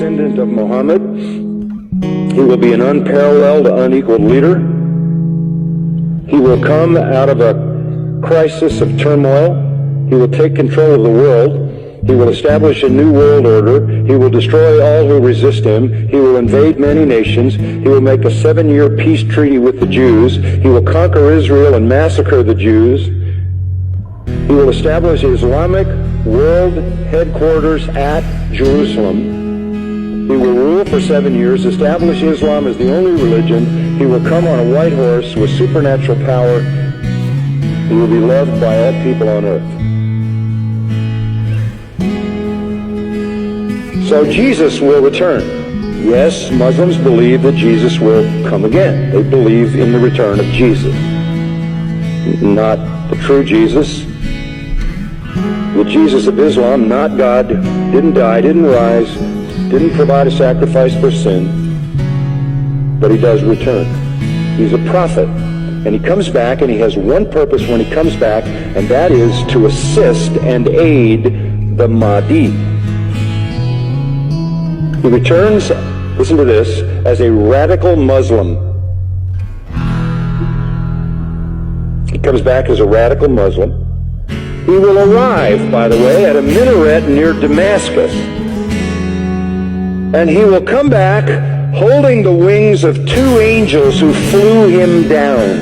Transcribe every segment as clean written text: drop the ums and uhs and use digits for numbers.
descendant of Muhammad. He will be an unparalleled, unequaled leader. He will come out of a crisis of turmoil. He will take control of the world. He will establish a new world order. He will destroy all who resist him. He will invade many nations. He will make a 7-year peace treaty with the Jews. He will conquer Israel and massacre the Jews. He will establish Islamic world headquarters at Jerusalem. He will rule for 7 years, establish Islam as the only religion. He will come on a white horse with supernatural power. He will be loved by all people on earth. So Jesus will return. Yes, Muslims believe that Jesus will come again. They believe in the return of Jesus. Not the true Jesus. The Jesus of Islam, not God, didn't die, didn't rise, didn't provide a sacrifice for sin, but he does return. He's a prophet, and he comes back, and he has one purpose when he comes back, and that is to assist and aid the Mahdi. He returns, listen to this, as a radical Muslim. He comes back as a radical Muslim. He will arrive, by the way, at a minaret near Damascus. And he will come back holding the wings of 2 angels who flew him down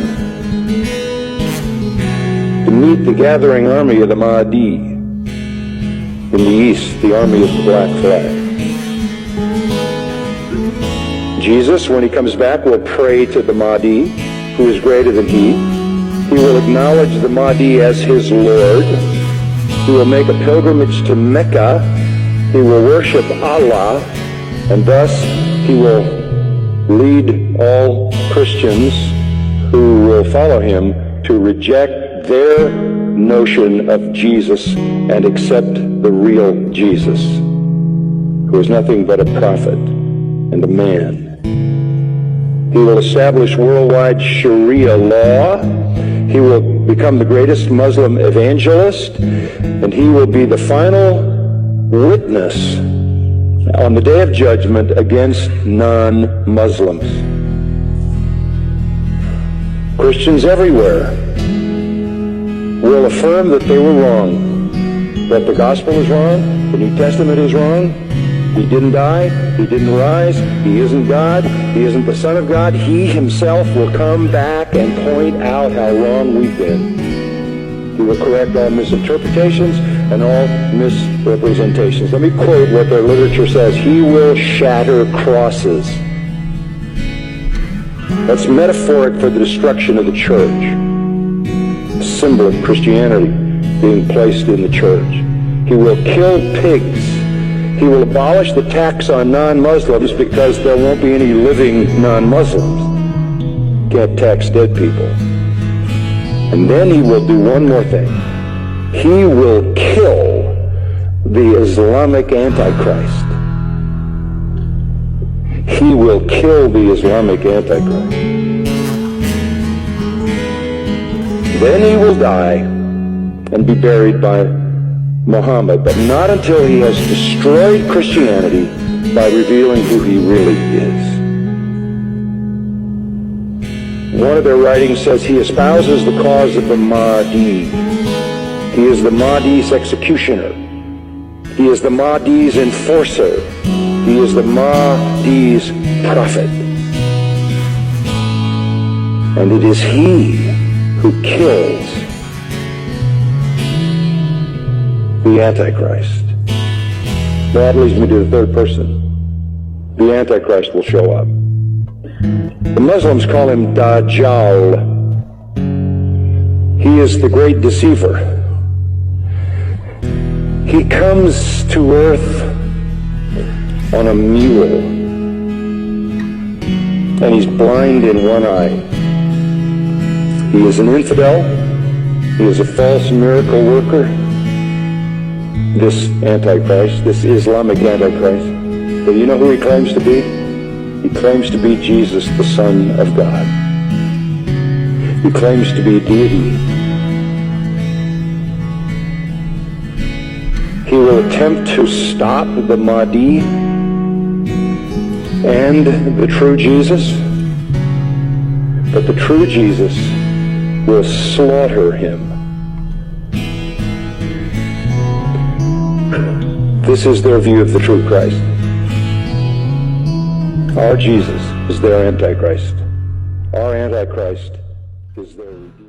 to meet the gathering army of the Mahdi. In the east, the army of the black flag. Jesus, when he comes back, will pray to the Mahdi, who is greater than he. He will acknowledge the Mahdi as his Lord. He will make a pilgrimage to Mecca. He will worship Allah, and thus he will lead all Christians who will follow him to reject their notion of Jesus and accept the real Jesus, who is nothing but a prophet and a man. He will establish worldwide Sharia law. He will become the greatest Muslim evangelist, and he will be the final witness on the day of judgment against non-Muslims. Christians everywhere will affirm that they were wrong, that the gospel is wrong, the New Testament is wrong. He didn't die, he didn't rise, he isn't God, he isn't the Son of God. He himself will come back and point out how wrong we've been. He will correct all misinterpretations and all misrepresentations. Let me quote what their literature says. He will shatter crosses. That's metaphoric for the destruction of the church. A symbol of Christianity being placed in the church. He will kill pigs. He will abolish the tax on non-Muslims because there won't be any living non-Muslims. Can't tax dead people. And then he will do one more thing. He will kill the Islamic Antichrist. He will kill the Islamic Antichrist. Then he will die and be buried by Muhammad, but not until he has destroyed Christianity by revealing who he really is. One of their writings says he espouses the cause of the Mahdi. He is the Mahdi's executioner. He is the Mahdi's enforcer. He is the Mahdi's prophet. And it is he who kills the Antichrist. That leads me to the third person. The Antichrist will show up. The Muslims call him Dajjal. He is the great deceiver. He comes to earth on a mule, and he's blind in one eye. He is an infidel. He is a false miracle worker. This Antichrist, this Islamic Antichrist. But you know who he claims to be? He claims to be Jesus, the Son of God. He claims to be deity. He will attempt to stop the Mahdi and the true Jesus, but the true Jesus will slaughter him. This is their view of the true Christ. Our Jesus is their Antichrist. Our Antichrist is their Redeemer.